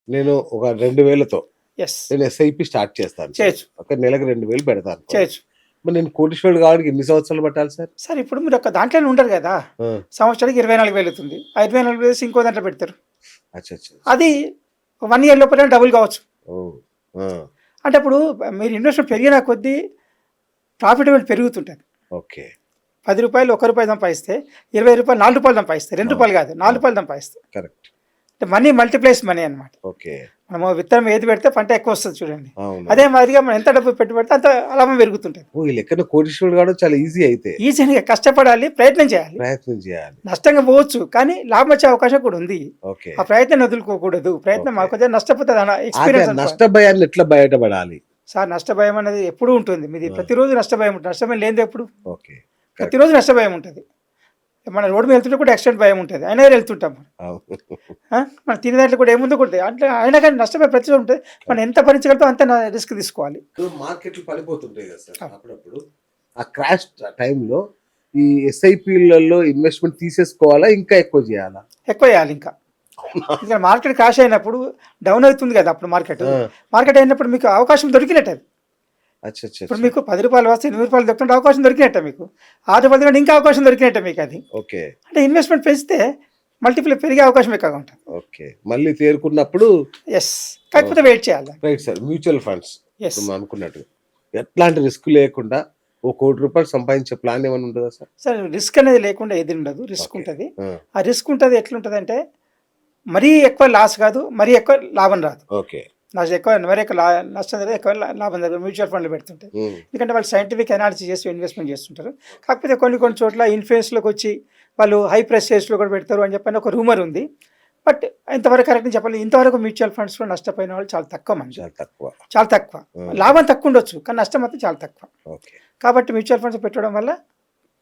నేను ఒక 2000తో ఎస్ నేను ఎస్ఐపి స్టార్ట్ చేస్తాను సార్. చేయొచ్చు ఒక నెలకు 2000 పెడతాను. చేయొచ్చు. మరి నేను కోటీశ్వరుడు కావడానికి ఎన్ని సంవత్సరాలు పట్టాలి సార్? సార్ ఇప్పుడు మీరు ఒక దాంట్లోనే ఉండరు కదా, ఆ, సంవత్సరానికి 24,000 అవుతుంది. ఆ 24,000 వేసి ఇంకో దాంట్లో పెడతారు, అచ్చా అచ్చా. అది 1 ఇయర్ లోపల డబుల్ కావచ్చు. ఓ, ఆ, అంటే అప్పుడు మీరు ఇన్వెస్ట్మెంట్ పెరిగిన కొద్దీ ప్రాఫిటబిలిటీ పెరుగుతుంటుంది. ఓకే. ₹10 ₹1 సంపాదిస్తే ₹20 ₹4 సంపాదిస్తాయి. ₹2 కాదు, ₹4 సంపాదిస్తాయి. కరెక్ట్. అంటే మనీ మల్టిప్లైస్ మనీ అనమాట. ఓకే. మనము విత్తనం ఏది పెడితే పంట ఎక్కువ వస్తుంది చూడండి. అవును. అదే మాదిరిగా మనం ఎంత డబ్బు పెట్టుబడితే అంత లాభం పెరుగుతుంటుంది. ఓ, ఈ లెక్కన కోటీశ్వరుడు కావడం చాలా ఈజీ అయితే. ఈజీగా కష్టపడాలి, ప్రయత్నం చేయాలి. ప్రయత్నం చేయాలి. నష్టంగా పోవచ్చు కానీ లాభం వచ్చే అవకాశం కూడా ఉంది. ఓకే. ఆ ప్రయత్నం వదులుకోకూడదు. ప్రయత్నం ఓకే. మాకు నష్టపోతుంది అన్న అదే ఎక్స్పీరియన్స్ నష్ట భయాన్ని ఎట్లా బయటపడాలి? సార్. నష్టభయం అనేది ఎప్పుడూ ఉంటుంది. మీది ప్రతిరోజు నష్టభయం ఉంటుంది. నష్టభయం లేనిది ఎప్పుడు? ఓకే. ప్రతిరోజు నష్టభయం ఉంటుంది. మన రోడ్డు మీద వెళ్తుంటే కూడా యాక్సిడెంట్ భయం ఉంటుంది, అయినా కానీ వెళ్తుంటాం మనం. అవును. మనం తినే దాంట్లో కూడా ఏముందో కూడా అంటే అయినా కానీ నష్టభయం ప్రతిరోజు ఉంటుంది. మనం ఎంత భరించగలుగుతాం అంత రిస్క్ తీసుకోవాలి. మార్కెట్లు పడిపోతుంటాయి కదా సార్ అప్పుడప్పుడు. ఆ క్రాష్ టైంలో ఈ ఎస్ఐపిలలో ఇన్వెస్ట్మెంట్ తీసేసుకోవాలా, ఇంకా ఎక్కువ చేయాలా? ఎక్కువ చేయాలి ఇంకా. ఇంకా మార్కెట్ క్రాష్ అయినప్పుడు డౌన్ అవుతుంది కదా, అప్పుడు మార్కెట్ ఆ, మార్కెట్ అయినప్పుడు మీకు అవకాశం దొరికినట్టు అది. అచ్చా అచ్చా ఇప్పుడు అచ్చా. మీకు ₹10 వస్తే ₹8 దొరికినట్టు అవకాశం దొరికినట్ట, మీకు ₹6 దొరికినట్టు ఇంకా అవకాశం దొరికినట్ట మీకు. అది ఓకే. అంటే ఇన్వెస్ట్మెంట్ పెంచితే మల్టిపుల్ పెరిగే అవకాశం ఎక్కువగా ఉంటుంది. ఓకే. మళ్ళీ తేరుకున్నప్పుడు ఎస్, కాకపోతే వెయిట్ చేయాలి. Right sir. Mutual funds yes మనం అనుకున్నట్టు ఎట్లాంటి రిస్క్ లేకుండా ₹1,00,00,000 సంపాదించే ప్లాన్ ఏమైనా ఉంటుందా సార్? సార్, రిస్క్ అనేది లేకుండా ఏది ఉండదు. Risk okay. ఉంటుంది. ఆ, ఆ రిస్క్ ఉంటుంది ఎట్లుంటుంది అంటే మరీ ఎక్కువ లాస్ కాదు, మరీ ఎక్కువ లాభం రాదు. ఓకే. నష్టం ఎక్కువ, మరీ ఎక్కువ నష్టం జరిగింది, ఎక్కువ లాభం జరగదు. మ్యూచువల్ ఫండ్లు పెడుతుంటాయి. ఉమ్, ఎందుకంటే వాళ్ళు సైంటిఫిక్ అనాలిసిస్ చేసి ఇన్వెస్ట్మెంట్ చేస్తుంటారు. కాకపోతే కొన్ని చోట్ల ఇన్ఫ్లుయెన్స్లోకి వచ్చి వాళ్ళు హై ప్రెస్టేజ్లో కూడా పెడతారు అని చెప్పని ఒక రూమర్ ఉంది. బట్ ఇంతవరకు కరెక్ట్గా చెప్పాలి, ఇంతవరకు మ్యూచువల్ ఫండ్స్లో నష్టపోయిన వాళ్ళు చాలా తక్కువ మంది, చాలా తక్కువ. చాలా తక్కువ. లాభం తక్కువ ఉండొచ్చు కానీ నష్టం మాత్రం చాలా తక్కువ. ఓకే. కాబట్టి మ్యూచువల్ ఫండ్స్ పెట్టడం వల్ల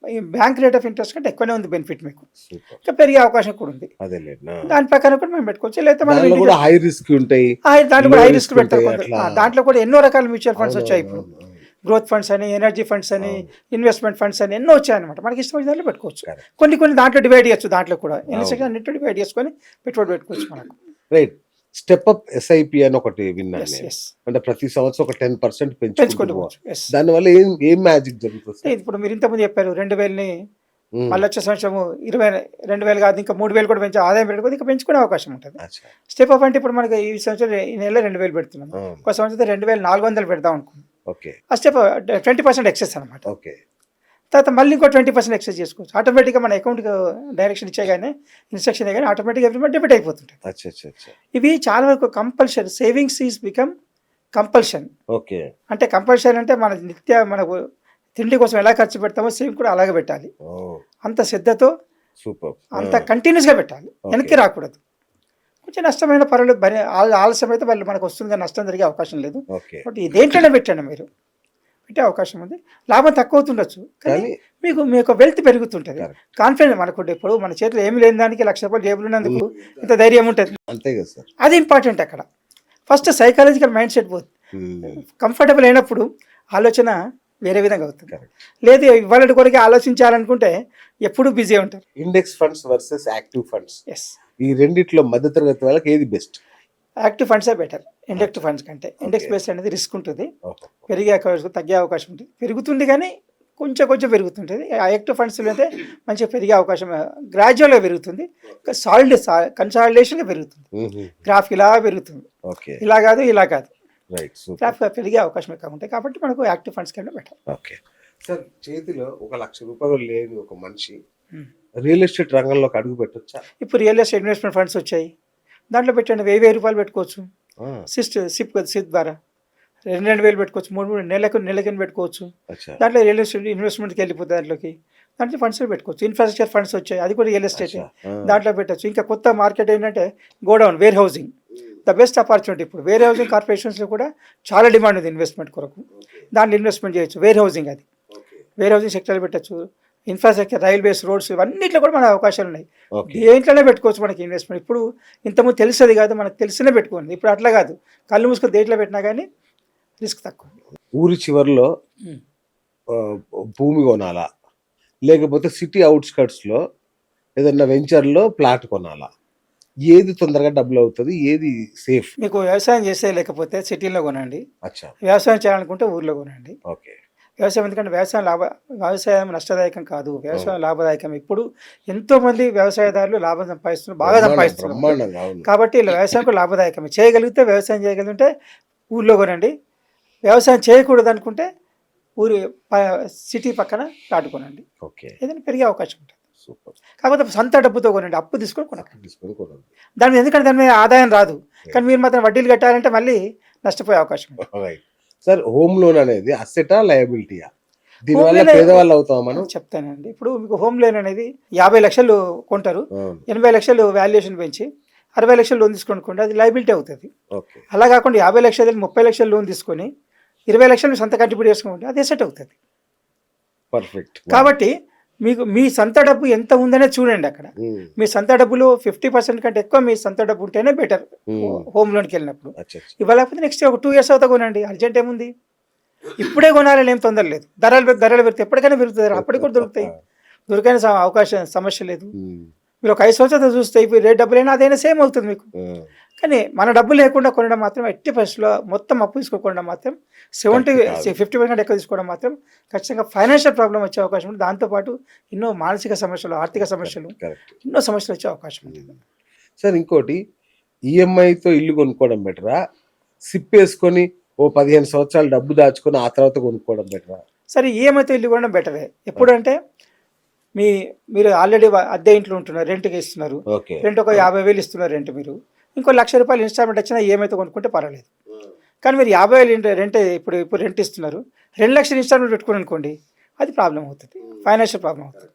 ఈ బ్యాంక్ రేట్ ఆఫ్ ఇంట్రెస్ట్ కంటే ఎక్కువనే ఉంది బెనిఫిట్ మీకు. సూపర్. ఇంకా పెరిగే అవకాశం కూడా ఉంది. అదేలేదు. దాని ప్రకారం కూడా మేము పెట్టుకోవచ్చు. లేకపోతే మనం దానిలో కూడా హై రిస్క్ ఉంటాయి, దాంట్లో కూడా low హై risk రిస్క్ పెడతారు ఉంటాయి, కొందరు. అట్లా. దాంట్లో కూడా ఎన్నో రకాల మ్యూచువల్ ఫండ్స్ వచ్చాయి ఇప్పుడు. అవును, అవును, అవును. గ్రోత్ ఫండ్స్ అని, ఎనర్జీ ఫండ్స్ అని, అవును. ఇన్వెస్ట్మెంట్ ఫండ్స్ అని ఎన్నో వచ్చాయి అనమాట. మనకి ఇష్టం వచ్చిన దాంట్లో పెట్టుకోవచ్చు. Correct. కొన్ని దాంట్లో డివైడ్ చేయొచ్చు. దాంట్లో కూడా ఎన్ని అవును. సెక్షన్ అన్నింటిలో డివైడ్ చేసుకొని పెట్టుబడి పెట్టుకోవచ్చు మనకు. రైట్. స్టెప్ అప్ ఎస్ఐపి అని ఒకటి విన్నాను ఎస్ నేను. ఎస్ అంటే ప్రతి సంవత్సరం ఒక 10% పెంచుకుంటూ పెంచుకోవచ్చు. ఎస్, దానివల్ల ఏం ఏం మ్యాజిక్ జరుగుతుంది సార్? ఇప్పుడు మీరు ఇంతకుముందు చెప్పారు 2,000ని ఉమ్, మళ్ళీ వచ్చే సంవత్సరము 2,000 కాదు ఇంకా 3,000 కూడా పెంచే ఆదాయం పెట్టుకోదు, ఇంకా పెంచుకునే అవకాశం ఉంటుంది. అచ్చా. స్టెప్ అప్ అంటే ఇప్పుడు మనకి ఈ సంవత్సరం ఈ నెల 2,000 పెడుతున్నాం, అవును. ఒక సంవత్సరం 2,400 పెడదాం అనుకున్నాం. ఓకే. ఆ స్టెప్ 20% ఎక్సెస్ అనమాట. ఓకే. తర్వాత మళ్ళీ ఇంకో 20% ఎక్సెస్ చేసుకోవచ్చు. ఆటోమేటిక్గా మన అకౌంట్కి డైరెక్షన్ ఇచ్చేగానే, ఇన్స్ట్రక్షన్ ఇవ్వగానే ఆటోమేటిక్గా ఎవ్రీ మంత్ డెబిట్ అయిపోతుంటుంది. అచ్చా అచ్చా అచ్చా. ఇవి చాలా వరకు compulsion. Savings is become compulsion. Okay. అంటే కంపల్షన్ అంటే మన మనకు తిండి కోసం ఎలా ఖర్చు పెడతామో సేవింగ్ కూడా అలాగే పెట్టాలి. ఓ, అంత శ్రద్ధతో, సూపర్. అంత కంటిన్యూస్గా పెట్టాలి. వెనక్కి రాకూడదు. కొంచెం నష్టమైన పర్వాలేదు, ఆలస్యం అయితే వాళ్ళు మనకు వస్తుంది కానీ నష్టం జరిగే అవకాశం లేదు. ఓకే. కాబట్టి దేంట్లోనే పెట్టండి, మీరు పెట్టే అవకాశం ఉంది. లాభం తక్కువ అవుతుండొచ్చు కానీ కానీ మీ యొక్క వెల్త్ పెరుగుతుంటుంది. Correct. కాన్ఫిడెన్స్ మనకు ఇప్పుడు మన చేతిలో ఏమి లేని దానికి ₹1,00,000 జేబులు ఉన్నందుకు ఇంత ధైర్యం ఉంటుంది. అంతే కదా సార్. అది ఇంపార్టెంట్. అక్కడ ఫస్ట్ సైకాలజికల్ మైండ్ సెట్ పోతుంది. కంఫర్టబుల్ అయినప్పుడు ఆలోచన వేరే విధంగా అవుతుంది. కరెక్ట్. లేదు ఇవాళ కొరకు ఆలోచించాలనుకుంటే ఎప్పుడూ బిజీ ఉంటారు. Index funds versus active funds, yes, ఈ రెండిట్లో మధ్యతరగతి వాళ్ళకి ఏది బెస్ట్? యాక్టివ్ ఫండ్సే బెటర్ ఇండెక్స్ ఫండ్స్ కంటే. ఇండెక్స్ బేస్డ్ అనేది రిస్క్ ఉంటుంది, పెరిగే అవకాశం, తగ్గే అవకాశం ఉంటుంది. పెరుగుతుంది కానీ కొంచెం పెరుగుతుంటుంది. యాక్టివ్ ఫండ్స్లో అయితే మంచిగా పెరిగే అవకాశం, గ్రాడ్యువల్గా పెరుగుతుంది, సాలిడ్ కన్సాలిడేషన్గా పెరుగుతుంది. గ్రాఫ్ ఇలా పెరుగుతుంది, ఓకే. ఇలా కాదు ఇలా కాదు, రైట్. సూపర్. గ్రాఫ్ పెరిగే అవకాశం ఎక్కువ ఉంటాయి. కాబట్టి మనకు యాక్టివ్ ఫండ్స్ కంటే బెటర్. Okay sir. చేతిలో ₹1,00,000 లేని ఒక మనిషి రియల్ ఎస్టేట్ రంగంలోకి అడుగు పెట్టొచ్చా? ఇప్పుడు రియల్ ఎస్టేట్ ఇన్వెస్ట్మెంట్ ఫండ్స్ వచ్చాయి, దాంట్లో పెట్టండి. ₹1,000 పెట్టుకోవచ్చు. సిప్ ద్వారా 2,000 పెట్టుకోవచ్చు. 3 నెలకి పెట్టుకోవచ్చు. అచ్చా. దాంట్లో రియల్ ఎస్టేట్ ఇన్వెస్ట్మెంట్కి వెళ్ళిపోతుంది. దాంట్లో ఫండ్స్ పెట్టుకోవచ్చు. ఇన్ఫ్రాస్ట్రక్చర్ ఫండ్స్ వచ్చాయి, అది కూడా రియల్ ఎస్టేట్, దాంట్లో పెట్టచ్చు. ఇంకా కొత్త మార్కెట్ ఏంటంటే godown, warehousing, the best opportunity. ఇప్పుడు వేర్ హౌసింగ్ కార్పొరేషన్స్లో కూడా చాలా డిమాండ్ ఉంది ఇన్వెస్ట్మెంట్ కొరకు. దాంట్లో ఇన్వెస్ట్మెంట్ చేయొచ్చు. వేర్ హౌసింగ్, అది వేర్ హౌసింగ్ సెక్టర్లో పెట్టచ్చు. ఇన్ఫ్రాస్ట్రక్చర్, రైల్వేస్, రోడ్స్, ఇవన్నిట్లో కూడా మన అవకాశాలు ఉన్నాయి. దేంట్లోనే పెట్టుకోవచ్చు మనకి ఇన్వెస్ట్మెంట్. ఇప్పుడు ఇంతకుముందు తెలిసేది కాదు, మనకు తెలిసినే పెట్టుకోండి. ఇప్పుడు అట్లా కాదు, కళ్ళు మూసుకొని దేంట్లో పెట్టినా కానీ రిస్క్ తక్కువ. ఊరి చివరిలో భూమి కొనాలా, లేకపోతే సిటీ అవుట్స్కట్స్లో ఏదన్నా వెంచర్లో ప్లాట్ కొనాలా? ఏది తొందరగా డబ్బులు అవుతుంది, ఏది సేఫ్? మీకు వ్యవసాయం చేసే లేకపోతే సిటీలో కొనండి, అచ్చా, వ్యవసాయం చేయాలనుకుంటే ఊర్లో కొనండి. ఓకే. వ్యవసాయం ఎందుకంటే వ్యవసాయం నష్టదాయకం కాదు, వ్యవసాయం లాభదాయకం. ఇప్పుడు ఎంతోమంది వ్యవసాయదారులు లాభం సంపాదిస్తున్నారు, బాగా సంపాదిస్తున్నారు. బ్రహ్మాండంగా, అవును. కాబట్టి ఇలా వ్యవసాయం కూడా లాభదాయకమే. చేయగలిగితే వ్యవసాయం చేయగలిగితే ఊర్లో కొనండి, వ్యవసాయం చేయకూడదు అనుకుంటే ఊరి సిటీ పక్కన ప్లాట్ కొనండి. ఓకే, ఏదైనా పెరిగే అవకాశం ఉంటుంది. సూపర్. కాకపోతే సొంత డబ్బుతో కొనండి, అప్పు తీసుకొని కొనకండి. తీసుకొని కొనండి. దాని మీద ఎందుకంటే దాని మీద ఆదాయం రాదు, కానీ మీరు మాత్రం వడ్డీలు కట్టాలంటే మళ్ళీ నష్టపోయే అవకాశం ఉంది. రైట్ సార్, హోమ్ లోన్ అనేది అసెటా లయబిలిటీయా? దీనివల్ల Home loan- పేదవాళ్ళు అవుతాం మనం? చెప్తానండి. ఇప్పుడు మీకు హోమ్ లోన్ అనేది 50 లక్షలు కొంటారు, అవును. 80 లక్షలు వాల్యుయేషన్ పెంచి 60 లక్షలు లోన్ తీసుకోనుకోండి, అది లైబిలిటీ అవుతుంది. ఓకే, అలా కాకుండా 50 లక్షలు 30 లక్షలు లోన్ తీసుకొని 20 లక్షలు సొంత కంట్రిబ్యూట్ చేసుకుంటే అది ఎసెట్ అవుతుంది. పర్ఫెక్ట్. కాబట్టి మీకు మీ సొంత డబ్బు ఎంత ఉందనే చూడండి. అక్కడ మీ సొంత డబ్బులు 50% కంటే ఎక్కువ మీ సొంత డబ్బు ఉంటేనే బెటర్ హోమ్ లోన్కి వెళ్ళినప్పుడు. ఇవ్వలేకపోతే నెక్స్ట్ ఒక 2 years అవుతా కొనండి, అర్జెంట్ ఏముంది. ఇప్పుడే కొనాలని ఏం తొందర లేదు, ధరలు పెరిగితే ఎప్పటికైనా పెరుగుతుంది, అప్పటికి కూడా దొరుకుతాయి, దొరికైన అవకాశం సమస్య లేదు. మీరు ఒక 5 సంవత్సరాలు చూస్తే ఇప్పుడు రేట్ డబ్బులైనా అదైనా సేమ్ అవుతుంది మీకు. కానీ మన డబ్బులు లేకుండా కొనడం మాత్రం ఎట్టి పరిస్థితుల్లో మొత్తం అప్పు తీసుకోకుండా మాత్రం 50% ఎక్కువ తీసుకోవడం మాత్రం ఖచ్చితంగా ఫైనాన్షియల్ ప్రాబ్లం వచ్చే అవకాశం ఉంది. దాంతోపాటు ఎన్నో మానసిక సమస్యలు, ఆర్థిక సమస్యలు, ఎన్నో సమస్యలు వచ్చే అవకాశం ఉంటుంది. సార్ ఇంకోటి, ఈఎంఐతో ఇల్లు కొనుక్కోవడం బెటరా, సిప్ వేసుకొని ఓ 15 సంవత్సరాలు డబ్బు దాచుకొని ఆ తర్వాత కొనుక్కోవడం బెటరా? సరే, ఈఎంఐతో ఇల్లు కొనడం బెటరే. ఎప్పుడంటే మీరు ఆల్రెడీ అద్దె ఇంట్లో ఉంటున్నారు, రెంట్కి ఇస్తున్నారు, రెంట్ ఒక 50,000 ఇస్తున్నారు రెంట్, మీరు ఇంకో ₹1,00,000 ఇన్స్టాల్మెంట్ వచ్చినా ఈఎంఐతో కొనుక్కుంటే పర్వాలేదు. కానీ మీరు 50,000 రెంట్ ఇప్పుడు రెంట్ ఇస్తున్నారు, 2,00,000 ఇన్స్టాల్మెంట్ పెట్టుకుని అనుకోండి, అది ప్రాబ్లం అవుతుంది, ఫైనాన్షియల్ ప్రాబ్లం అవుతుంది.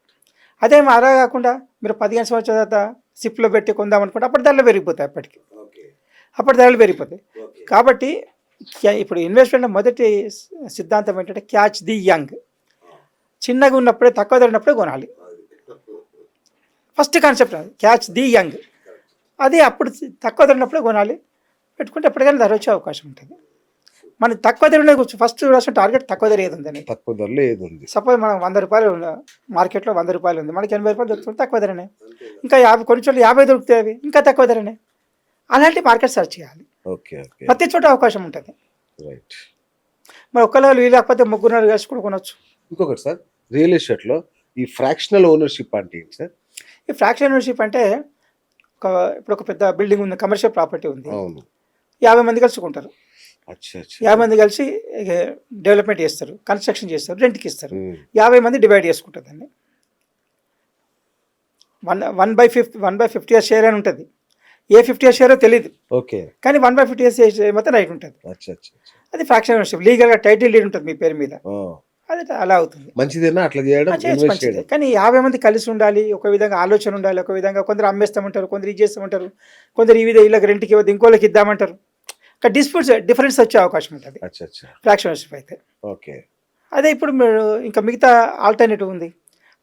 అదే అలా కాకుండా మీరు 15 సంవత్సరాల తర్వాత సిప్లో పెట్టి కొందాం అనుకుంటే అప్పటి ధరలు పెరిగిపోతాయి, అప్పటి ధరలు పెరిగిపోతాయి. కాబట్టి ఇప్పుడు ఇన్వెస్ట్మెంట్ మొదటి సిద్ధాంతం ఏంటంటే క్యాచ్ ది యంగ్. చిన్నగా ఉన్నప్పుడే, తక్కువ ధర ఉన్నప్పుడే కొనాలి. ఫస్ట్ కాన్సెప్ట్ అది, క్యాచ్ ది యంగ్. అది అప్పుడు తక్కువ ధర ఉన్నప్పుడే కొనాలి, పెట్టుకుంటే ఎప్పటికైనా ధర వచ్చే అవకాశం ఉంటుంది. మనం తక్కువ ధర ఉన్నది ఫస్ట్ రాసిన టార్గెట్ తక్కువ ధర ఏది ఉందని. తక్కువ ధరలో ఏది ఉంది? సపోజ్ మనం ₹100 మార్కెట్లో ₹100 ఉంది, మనకి ₹80 దొరుకుతుంది, తక్కువ ధరనే. ఇంకా 50 కొన్ని చోట్ల 50 దొరుకుతాయి, అవి ఇంకా తక్కువ ధరనే. అలాంటి మార్కెట్ సర్చ్ చేయాలి. ప్రతి చోట అవకాశం ఉంటుంది. రైట్. మరి ఒక్కళ్ళు లేకపోతే 3 కలిసి కూడా కొనవచ్చు. ఇంకొకటి సార్, రియల్ ఎస్టేట్లో ఈ ఫ్రాక్షనల్ ఓనర్షిప్ అంటే ఏంటి సార్? ఈ ఫ్రాక్షనల్ ఓనర్షిప్ అంటే ఇప్పుడు ఒక పెద్ద బిల్డింగ్ ఉంది, కమర్షియల్ ప్రాపర్టీ ఉంది, 50 మంది కలిసి కొంటారు. 50 మంది కలిసి డెవలప్మెంట్ చేస్తారు, కన్స్ట్రక్షన్ చేస్తారు, రెంట్కి ఇస్తారు. 50 మంది డివైడ్ చేసుకుంటారు దాన్ని. 1/50 షేర్ అని ఉంటుంది. ఏ 50 షేరో తెలియదు, కానీ 1/50 మొత్తం రైట్ ఉంటుంది. అది ఫ్రాక్షన్ ఓనర్షిప్, లీగల్గా టైటిల్ డీడ్ ఉంటుంది మీ పేరు మీద, అది అలా అవుతుంది. మంచిదేనా అట్లా చేయడం? మంచిదే, కానీ 50 మంది కలిసి ఉండాలి, ఒక విధంగా ఆలోచన ఉండాలి, ఒక విధంగా. కొందరు అమ్మేస్తామంటారు, కొందరు ఇది చేస్తామంటారు, కొందరు ఈ విధంగా వీళ్ళకి రెంట్కి ఇవ్వద్దు, ఇంకోళ్ళకి ఇద్దామంటారు. డిస్ప్యూట్స్ డిఫరెన్స్ వచ్చే అవకాశం ఉంటుంది ఫ్రాక్షన్ ఓనర్షిప్ అయితే. అదే ఇప్పుడు మీరు ఇంకా మిగతా ఆల్టర్నేటివ్ ఉంది,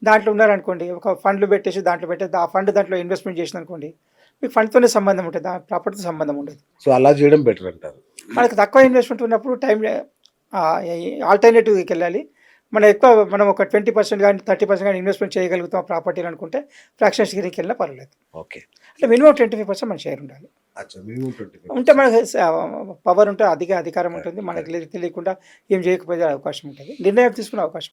దాంట్లో ఉన్నారనుకోండి, ఒక ఫండ్లు పెట్టేసి దాంట్లో పెట్టేసి ఆ ఫండ్ దాంట్లో ఇన్వెస్ట్మెంట్ చేసిన అనుకోండి, మీకు ఫండ్తోనే సంబంధం ఉంటుంది, ఆ ప్రాపర్టీతో సంబంధం ఉండదు. సో అలా చేయడం బెటర్ అంటారు. మనకు తక్కువ ఇన్వెస్ట్మెంట్ ఉన్నప్పుడు ఆల్టర్నేటివ్కి వెళ్ళాలి. మనం ఒక 20% కానీ 30% కానీ ఇన్వెస్ట్మెంట్ చేయగలుగుతాం ప్రాపర్టీలు అనుకుంటే ఫ్రాక్షన్ షేరింగ్కి వెళ్ళినా పర్వాలేదు. అంటే మినిమం 25% మన షేర్ ఉండాలి. ఉంటే మనకు పవర్ ఉంటే, అధికారం ఉంటుంది, మనకి తెలియకుండా ఏం చేయకపోయే అవకాశం ఉంటుంది, నిర్ణయం తీసుకునే అవకాశం.